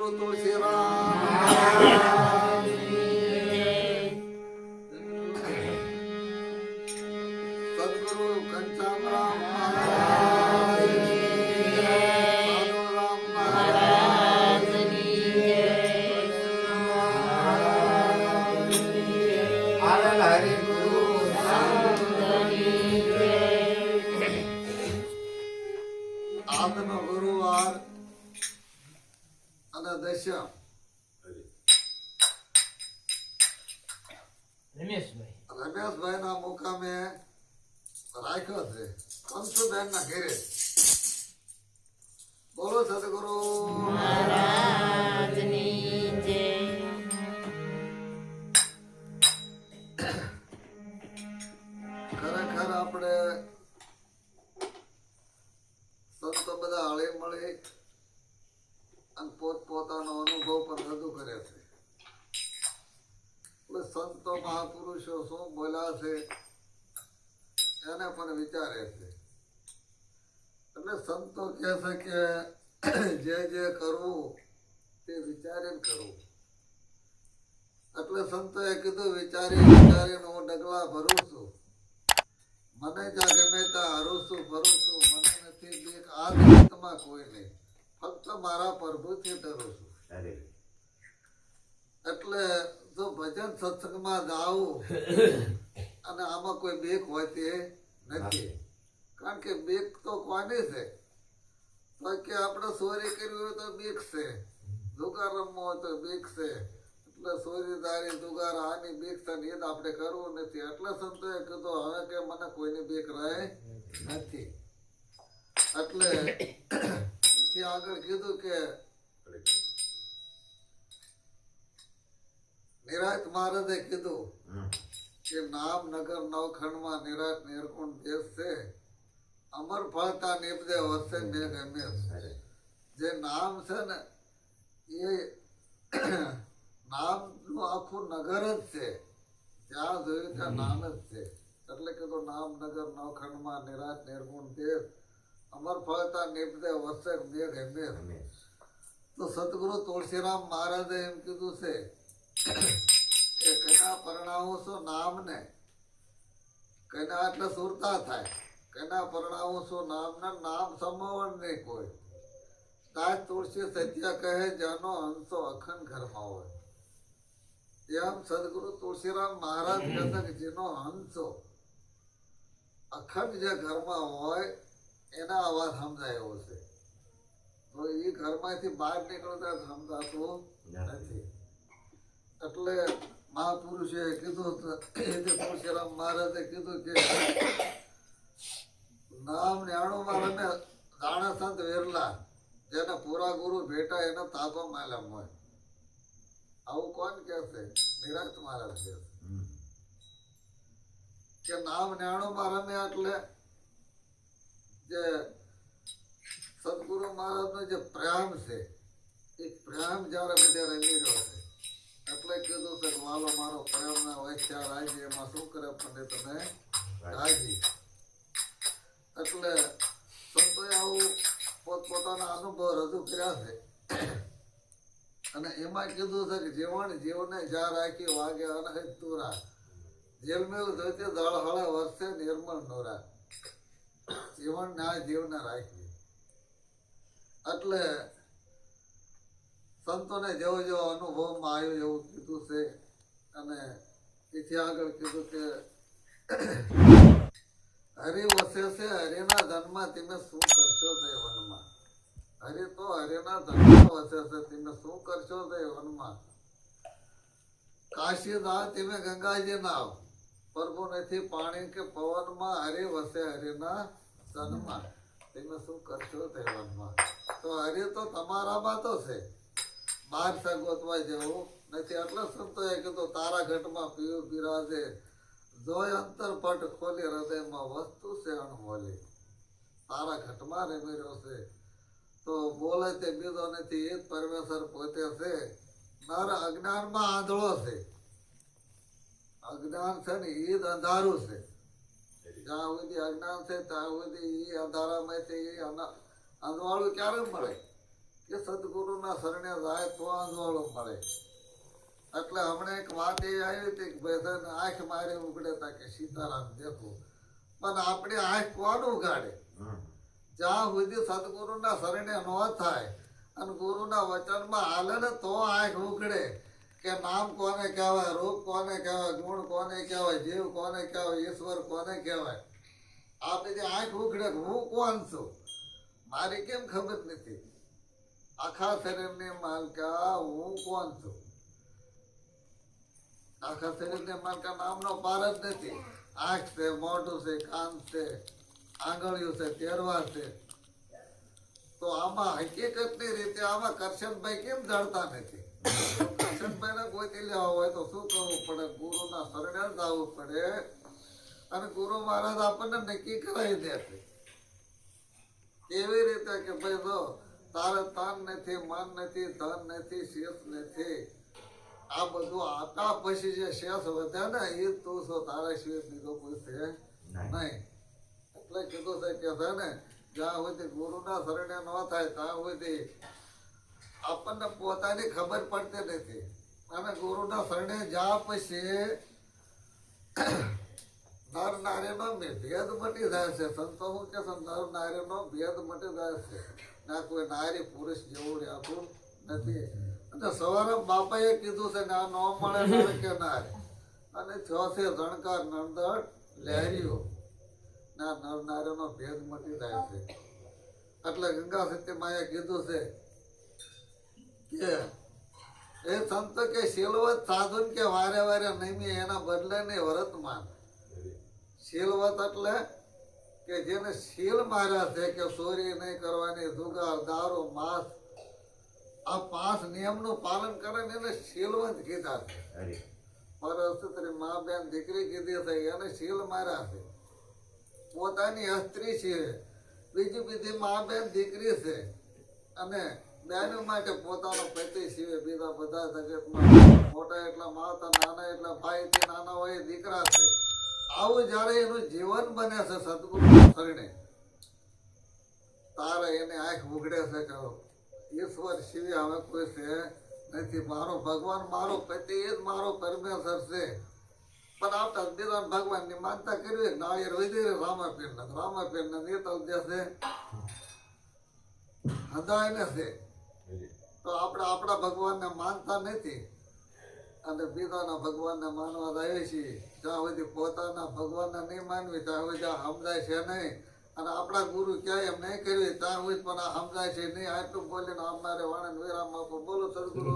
સદગુરુ તુલસીરામ સદગુરુ ઘનશ્યામરામ સાધુરામ આજનો ગુરુવાર અને દશમ રમેશભાઈ ના મુકામે રાખ્યો છે કંસુબેન ના ઘેરે. બોલો સદગુરુ ખરેખર આપણે સંતો બધા હળી મળી અને પોતપોતાનો અનુભવ પણ રજૂ કરે છે. એટલે સંતો મહાપુરુષો શું બોલ્યા છે એને પણ વિચારે છે. એટલે સંતો કહે છે કે જે કરવું તે વિચારીને કરવું. એટલે સંતોએ કીધું વિચારીને હું ડગલા ભરું છું. મને જ્યાં ગમે ત્યાં હરું છું ફરું છું. મને નથી બીક આ જગતમાં કોઈ નહીં. ફક્ત મારા પ્રભુથી ડરું છું. એટલે જો ભજન સત્સંગમાં જાવું અને આમાં કોઈ બીક હોતી નથી. કારણ કે બીક તો કોની છે? તો કે આપણે ચોરી કરવી હોય તો બીક છે, જુગાર રમવો હોય તો બીક છે. એટલે ચોરી દારી જુગાર આની બીક છે ને એ આપણે કરવું નથી. એટલે સંતોએ કીધું હવે કે મને કોઈની બીક રહે નથી. એટલે આગળ કીધું કે નિરાત મહારાજે કીધું કે નામ નગર નવખંડમાં નિરાત નિર્ગુણ દેશ છે. અમર ફળતા નિપજે વર્ષે મેઘ હંમેશ. જે નામ છે ને એ નામ નું આખું નગર જ છે. જ્યાં જોયું ત્યાં નામ જ છે. એટલે કીધું નામ નગર નવખંડમાં નિરાત નિર્ગુણ દેશ. અમર ફળતા નિપજે વર્ષે મેઘ હંમેશ. તો સદગુરુ તુલસીરામ મહારાજે એમ કીધું છે કે કના પરણાવું છું નામને, કના એટલે સુરતા થાય. કના પરણાવું છું નામને, નામ સમવણ નહીં કોઈ. તાજ તુલસી સત્ય કહે જેનો હંસો અખંડ ઘરમાં હોય. એમ સદગુરુ તુલસીરામ મહારાજ કહેતા કે જેનો હંસો અખંડ જે ઘરમાં હોય એના અવાજ સમજાય એવો છે. તો એ ઘરમાંથી બહાર નીકળતા સમજાતું નથી. એટલે મહાપુરુષે કીધું તુલસીરામ મહારાજે કીધું કે નામ ન્યાણુમાં રમે જાણે સંત વેરલા. જેને પૂરા ગુરુ ભેટા એનો તાબો માલમ હોય. આવું કોણ કે છે? નિરાત મહારાજ કે નામ ન્યાણુમાં રમે. એટલે જે સદગુરુ મહારાજ નો જે પ્રેમ છે એ પ્રેમ જયારે બધે રમી રહ્યો છે. એટલે કીધું છે કે વાલો મારો પ્રેમ ના વ્યાખ્યા રાજી. એમાં શું કરે પંડિત તમે રાજી. એટલે સંતોએ આવું પોતપોતાના અનુભવ રજૂ કર્યા છે. અને એમાં કીધું છે કે જીવન જીવને જ્યાં રાખી વાગે અનહિત તુરા. જેલમેલ જોઈતી દળ હળે વર્ષે નિર્મળ નોરા. જીવન ન્યાય જીવને રાખી. એટલે સંતોને જેવો જેવો અનુભવમાં આવ્યું એવું કીધું છે. અને એથી આગળ કીધું કે હરિ વસે છે હરિના ધનમાં તમે શું કરશો તે વનમાં. હરિ તો હરિના ધનમાં વસે છે તમે શું કરશો તે વનમાં. કાશી ના તમે ગંગાજી નાવ. પ્રભુ નથી પાણી કે પવનમાં. હરિ વસે હરિના ધનમાં તમે શું કરશો તે વનમાં. તો હરિ તો તમારામાં તો છે, બહાર સગવતવા જેવું નથી. એટલે સંતોએ કીધું તારા ઘટમાં પીવું બિરાજે. જોય અંતર પટ ખોલી હૃદયમાં વસ્તુ છે અણમોલી. તારા ઘટમાં રમી રહ્યો છે. તો બોલે તે બીજો નથી એ જ પરમેશ્વર પોતે છે. નર અજ્ઞાનમાં આંધળો છે. અજ્ઞાન છે ને એ જ અંધારું છે. જ્યાં સુધી અજ્ઞાન છે ત્યાં સુધી એ અંધારામાંથી અંધવાળું ક્યારે મળે? કે સદગુરુના શરણે જાય તો અંજવાળું મળે. એટલે હમણાં એક વાત એ આવી હતી કે ભાઈ તને આંખ મારી ઉગડે તા કે સીતારામ દેખું, પણ આપણી આંખ કોણ ઉગાડે? જ્યાં સુધી સદગુરુના શરણે ન થાય અને ગુરુના વચનમાં હાલે ને તો આંખ ઉગડે કે નામ કોને કહેવાય, રૂપ કોને કહેવાય, ગુણ કોને કહેવાય, જીવ કોને કહેવાય, ઈશ્વર કોને કહેવાય. આ બધી આંખ ઉગડે કે હું કોણ છું, મારી કેમ ખબર નથી. આખા શરીરની માલકા હું કોણ છું. આખા શરીરની માલકા નામનો પાર જ નથી. આંખ છે, મોઢું છે, કાન છે, આંગળીઓ છે, તેરવા છે. તો આમાં હકીકતની રીતે આમાં કરશનભાઈ કેમ જડતા નથી? કરશનભાઈને ગોતી લેવા હોય તો શું કરવું પડે? ગુરુના શરણે જ આવવું પડે અને ગુરુ મહારાજ આપણને નક્કી કરાવી દે છે. એવી રીતે કે ભાઈ જો તારે તન નથી, મન નથી, ધન નથી, શેષ નથી, આ બધું આટા પછી જે શેષ વધે ને એ તું છો, તારા સિવાય બીજો કોઈ છે નહીં. એટલે કીધું છે કે છે ને જ્યાં સુધી ગુરુના શરણે ન થાય ત્યાં સુધી આપણને પોતાની ખબર પડતી નથી. અને ગુરુના શરણે જ્યાં પછી નર નારીનો ભેદ મટી જાય છે. સંતો શું કે છે? નર નારીનો ભેદ મટી જાય છે. ના કોઈ નારી પુરુષ જેવું રહેતું નથી. અને સવારે બાપાએ કીધું છે ને આ ન મળે નર કે નારી, અને થયો છે રણકાર નંદળ લહેરીઓ. ના નર નારીનો ભેદ મટી જાય છે. એટલે ગંગા સતી માએ કીધું છે કે એ સંત કે શીલવત સાધુ કે વારે વારે નમી એના બદલે નહીં વર્તમાન. શીલવત એટલે કે જેને શીલ માર્યા છે કે ચોરી નહીં કરવાની, જુગાર, દારૂ, માંસ, આ 5 નિયમનું પાલન કરે ને એને શીલવંત કીધા છે. પરસ્ત્રી મા બેન દીકરી કીધી છે એને શીલ માર્યા છે. પોતાની સ્ત્રી છે, બીજી બીજી મા બેન દીકરી છે, અને બેનો માટે પોતાનો પતિ સિવાય બીજા બધા જગતમાં મોટા એટલા માતા, નાના એટલા ભાઈથી નાના હોય દીકરા છે. આવું જયારે એનું જીવન બને છે સદગુરુના શરણે, તારે એને આંખ ઉઘડે છે કે ઈશ્વર સિવાય હવે કોઈ છે નથી. મારો ભગવાન, મારો પતિ એ જ મારો પરમેશ્વર છે. પણ આપણે અદ્ભુત ભગવાનની માનતા કરવી, નાળિયેર વધી રામાપીરના નીતલ દેશે હદાયને છે. તો આપણે આપણા ભગવાનને માનતા નથી અને બીજાના ભગવાનને માનવા જાય છીએ. જ્યાં સુધી પોતાના ભગવાનને નહીં માનવી ત્યાં સુધી સમજાય છે નહીં. અને આપણા ગુરુ ક્યાંય એમ નહીં કરવી ત્યાં સુધી પણ આ સમજાય છે નહીં. આટલું બોલીને આવનારે વાણંદ વિરામ આપો. બોલો સદગુરુ.